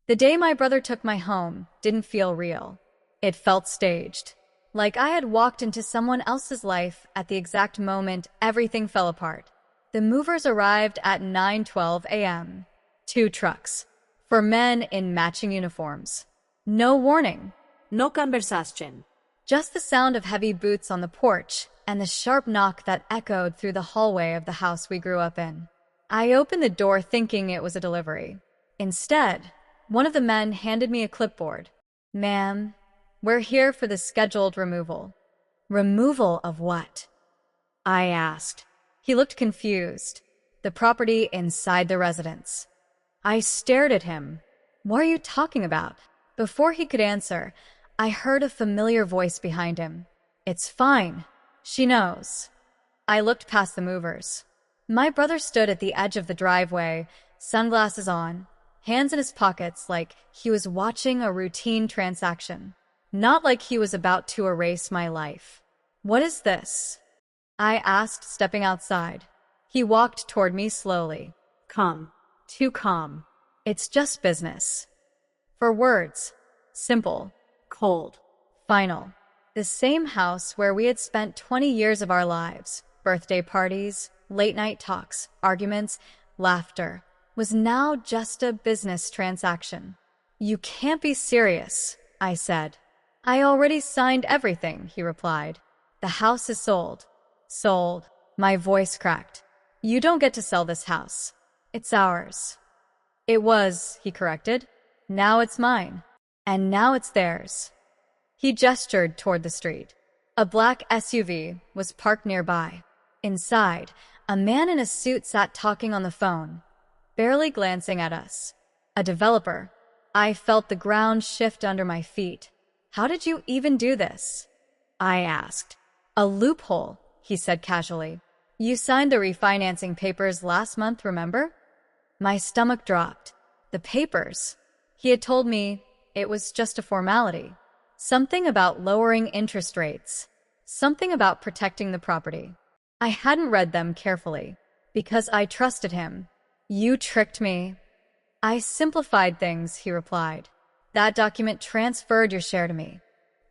The day my brother took my home didn't feel real. It felt staged. Like I had walked into someone else's life at the exact moment everything fell apart. The movers arrived at 9:12 a.m. 2 trucks. For men in matching uniforms. No warning. No conversation. Just the sound of heavy boots on the porch and the sharp knock that echoed through the hallway of the house we grew up in. I opened the door thinking it was a delivery. Instead, one of the men handed me a clipboard. "Ma'am, we're here for the scheduled removal." Removal of what? I asked. He looked confused. The property inside the residence. I stared at him. "What are you talking about?" Before he could answer, I heard a familiar voice behind him. "It's fine. She knows." I looked past the movers. My brother stood at the edge of the driveway, sunglasses on, hands in his pockets like he was watching a routine transaction. Not like he was about to erase my life. "What is this?" I asked, stepping outside. He walked toward me slowly. Calm. Too calm. "It's just business." For words. Simple. Cold. Final. The same house where we had spent 20 years of our lives, birthday parties, late-night talks, arguments, laughter, was now just a business transaction. "You can't be serious," I said. "I already signed everything," he replied. "The house is sold." "Sold." My voice cracked. "You don't get to sell this house. It's ours." "It was," he corrected. "Now it's mine. And now it's theirs." He gestured toward the street. A black SUV was parked nearby. Inside, a man in a suit sat talking on the phone, barely glancing at us. A developer. I felt the ground shift under my feet. "How did you even do this?" I asked. "A loophole," he said casually. "You signed the refinancing papers last month, remember?" My stomach dropped. The papers. He had told me it was just a formality. Something about lowering interest rates. Something about protecting the property. I hadn't read them carefully, because I trusted him. "You tricked me." "I simplified things," he replied. "That document transferred your share to me."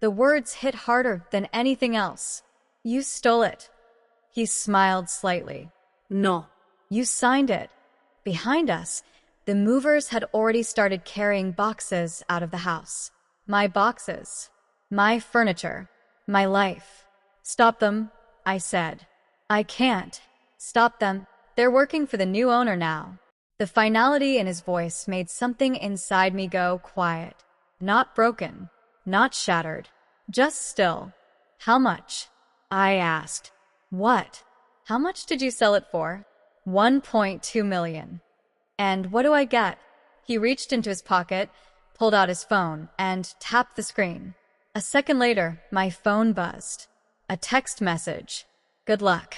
The words hit harder than anything else. "You stole it." He smiled slightly. No. "You signed it." Behind us, the movers had already started carrying boxes out of the house. My boxes. My furniture. My life. "Stop them," I said. "I can't. Stop them. They're working for the new owner now." The finality in his voice made something inside me go quiet. Not broken. Not shattered. Just still. "How much?" I asked. "What? How much did you sell it for?" 1.2 million. "And what do I get?" He reached into his pocket, pulled out his phone, and tapped the screen. A second later, my phone buzzed. A text message. "Good luck."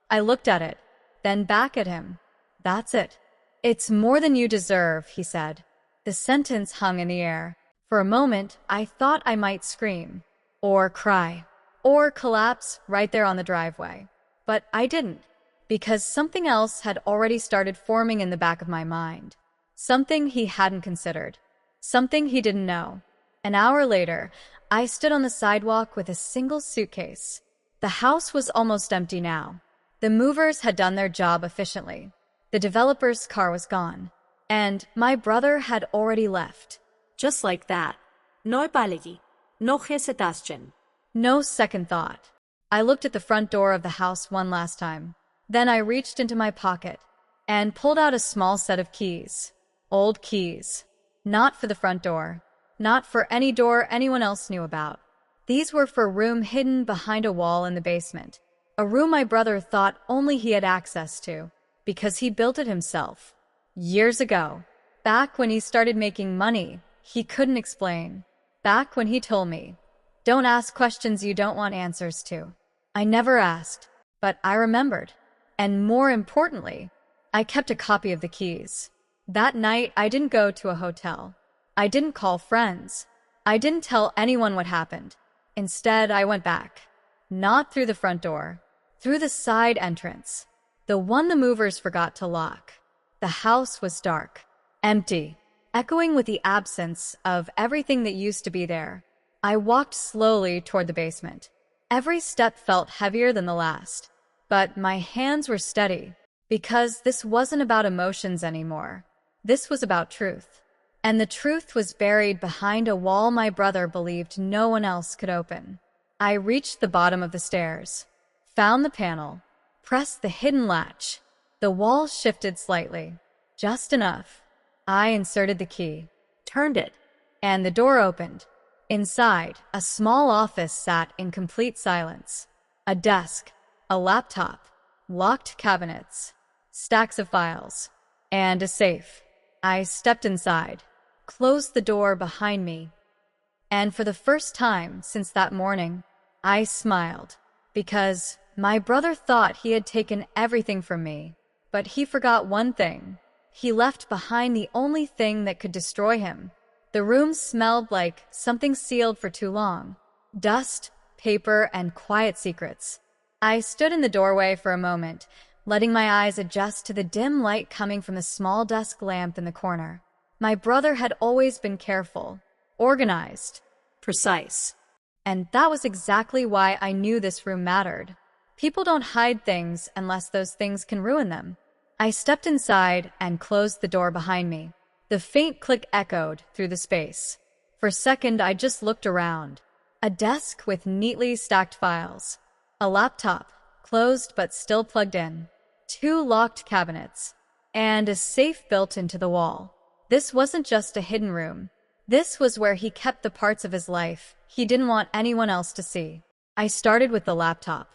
I looked at it, then back at him. "That's it." "It's more than you deserve," he said. The sentence hung in the air. For a moment, I thought I might scream, or cry, or collapse right there on the driveway. But I didn't, because something else had already started forming in the back of my mind. Something he hadn't considered. Something he didn't know. An hour later, I stood on the sidewalk with a single suitcase. The house was almost empty now. The movers had done their job efficiently. The developer's car was gone. And my brother had already left. Just like that. No apology. No hesitation. No second thought. I looked at the front door of the house one last time. Then I reached into my pocket and pulled out a small set of keys. Old keys. Not for the front door. Not for any door anyone else knew about. These were for a room hidden behind a wall in the basement. A room my brother thought only he had access to, because he built it himself. Years ago. Back when he started making money, he couldn't explain. Back when he told me, "Don't ask questions you don't want answers to." I never asked, but I remembered. And more importantly, I kept a copy of the keys. That night, I didn't go to a hotel. I didn't call friends. I didn't tell anyone what happened. Instead, I went back. Not through the front door. Through the side entrance. The one the movers forgot to lock. The house was dark. Empty. echoing with the absence of everything that used to be there. I walked slowly toward the basement. Every step felt heavier than the last, but my hands were steady because this wasn't about emotions anymore. This was about truth. And the truth was buried behind a wall my brother believed no one else could open. I reached the bottom of the stairs, found the panel, pressed the hidden latch. The wall shifted slightly, just enough. I inserted the key, Turned it. and the door opened. Inside, a small office sat in complete silence. A desk, a laptop, locked cabinets, stacks of files, and a safe. I stepped inside, closed the door behind me, and for the first time since that morning, I smiled because my brother thought he had taken everything from me, but he forgot one thing. He left behind the only thing that could destroy him. The room smelled like something sealed for too long. Dust, paper, and quiet secrets. I stood in the doorway for a moment, letting my eyes adjust to the dim light coming from the small desk lamp in the corner. My brother had always been careful, organized, Precise. and that was exactly why I knew this room mattered. People don't hide things unless those things can ruin them. I stepped inside and closed the door behind me. The faint click echoed through the space. For a second, I just looked around. A desk with neatly stacked files. A laptop, closed but still plugged in. 2 locked cabinets. And a safe built into the wall. This wasn't just a hidden room. This was where he kept the parts of his life he didn't want anyone else to see. I started with the laptop.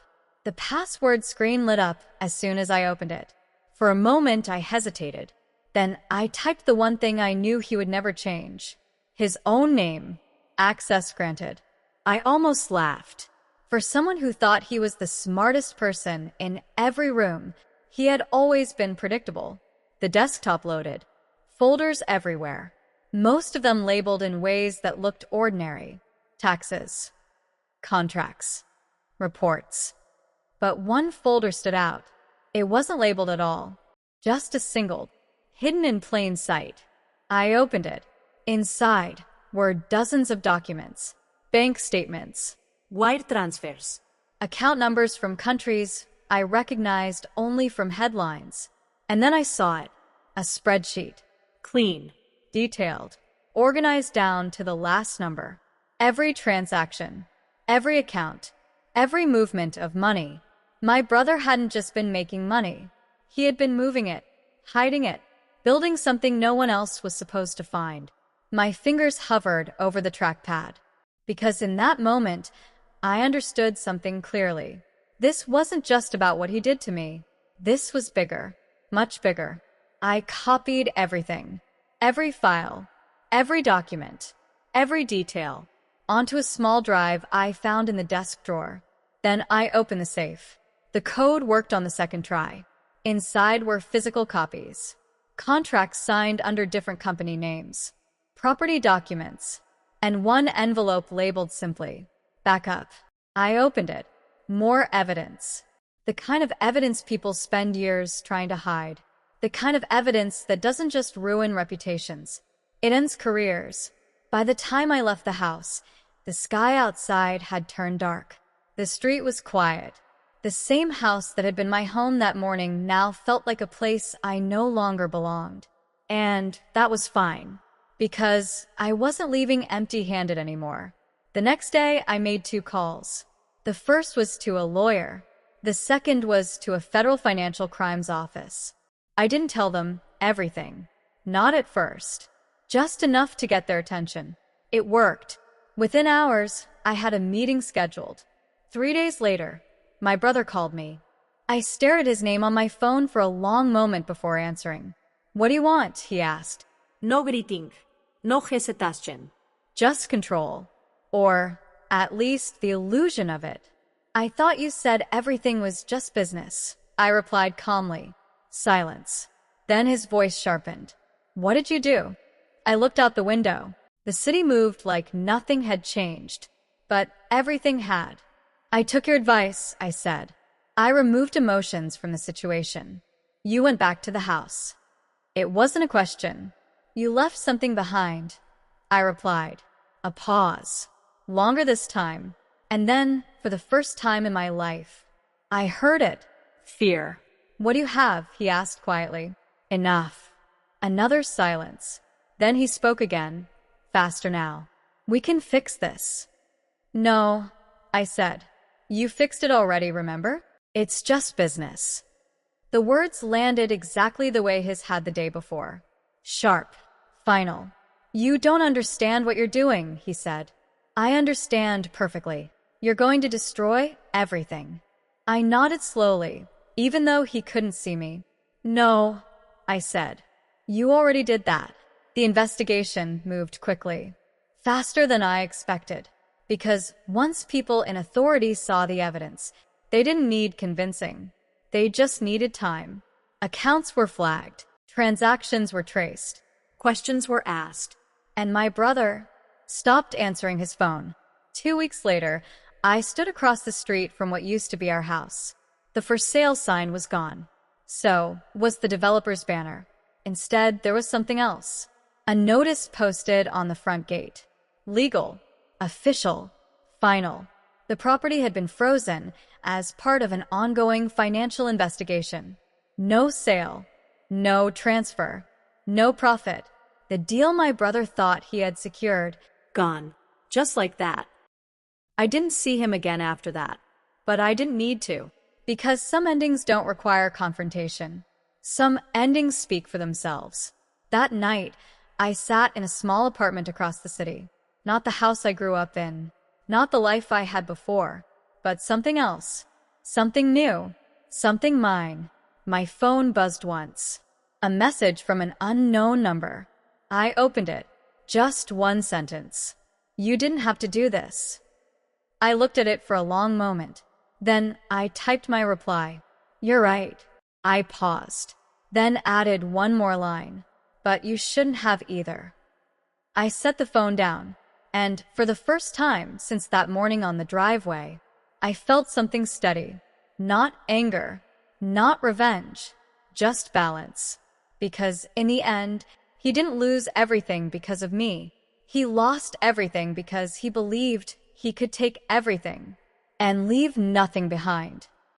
The password screen lit up as soon as I opened it. For a moment, I hesitated. Then I typed the one thing I knew he would never change. His own name. Access granted. I almost laughed. For someone who thought he was the smartest person in every room, he had always been predictable. The desktop loaded. Folders everywhere. Most of them labeled in ways that looked ordinary. Taxes. Contracts. Reports. But one folder stood out. It wasn't labeled at all. Just a single, hidden in plain sight. I opened it. Inside were dozens of documents, bank statements, Wire transfers. account numbers from countries I recognized only from headlines. And then I saw it, a spreadsheet, Clean. detailed, organized down to the last number. Every transaction, every account, every movement of money. My brother hadn't just been making money. He had been moving it, hiding it, building something no one else was supposed to find. My fingers hovered over the trackpad, because in that moment, I understood something clearly. This wasn't just about what he did to me. This was bigger, much bigger. I copied everything, every file, every document, every detail, onto a small drive I found in the desk drawer. Then I opened the safe. The code worked on the second try. Inside were physical copies, contracts signed under different company names, property documents, and one envelope labeled simply, backup. I opened it. More evidence. The kind of evidence people spend years trying to hide. The kind of evidence that doesn't just ruin reputations. It ends careers. By the time I left the house, the sky outside had turned dark. The street was quiet. The same house that had been my home that morning now felt like a place I no longer belonged. And that was fine, because I wasn't leaving empty-handed anymore. The next day, I made 2 calls. The first was to a lawyer. The second was to a federal financial crimes office. I didn't tell them everything. Not at first. Just enough to get their attention. It worked. Within hours, I had a meeting scheduled. 3 days later, my brother called me. I stared at his name on my phone for a long moment before answering. "What do you want?" he asked. No greeting. No hesitation. "Just control. Or, at least, the illusion of it." "I thought you said everything was just business," I replied calmly. Silence. Then his voice sharpened. "What did you do?" I looked out the window. The city moved like nothing had changed. But everything had. "I took your advice," I said. I removed emotions from the situation. "You went back to the house." It wasn't a question. You left something behind, I replied. A pause. Longer this time. And then, for the first time in my life, I heard it. Fear. What do you have? He asked quietly. Enough. Another silence. Then he spoke again. Faster now. We can fix this. No, I said. You fixed it already, remember? It's just business. The words landed exactly the way his had the day before. Sharp. Final. You don't understand what you're doing, he said. I understand perfectly. You're going to destroy everything. I nodded slowly, even though he couldn't see me. No, I said. You already did that. The investigation moved quickly. Faster than I expected. Because once people in authority saw the evidence, they didn't need convincing. They just needed time. Accounts were flagged. Transactions were traced. Questions were asked. And my brother stopped answering his phone. 2 weeks later, I stood across the street from what used to be our house. The for sale sign was gone. So was the developer's banner. Instead, there was something else. A notice posted on the front gate. Legal. Official. Final. The property had been frozen as part of an ongoing financial investigation. No sale. No transfer. No profit. The deal my brother thought he had secured. Gone. Just like that. I didn't see him again after that. But I didn't need to. Because some endings don't require confrontation. Some endings speak for themselves. That night, I sat in a small apartment across the city. Not the house I grew up in. Not the life I had before. But something else. Something new. Something mine. My phone buzzed once. A message from an unknown number. I opened it. Just one sentence. You didn't have to do this. I looked at it for a long moment. Then I typed my reply. You're right. I paused. Then added one more line. But you shouldn't have either. I set the phone down. And for the first time since that morning on the driveway, I felt something steady. Not anger. Not revenge. Just balance. Because in the end, he didn't lose everything because of me. He lost everything because he believed he could take everything and leave nothing behind.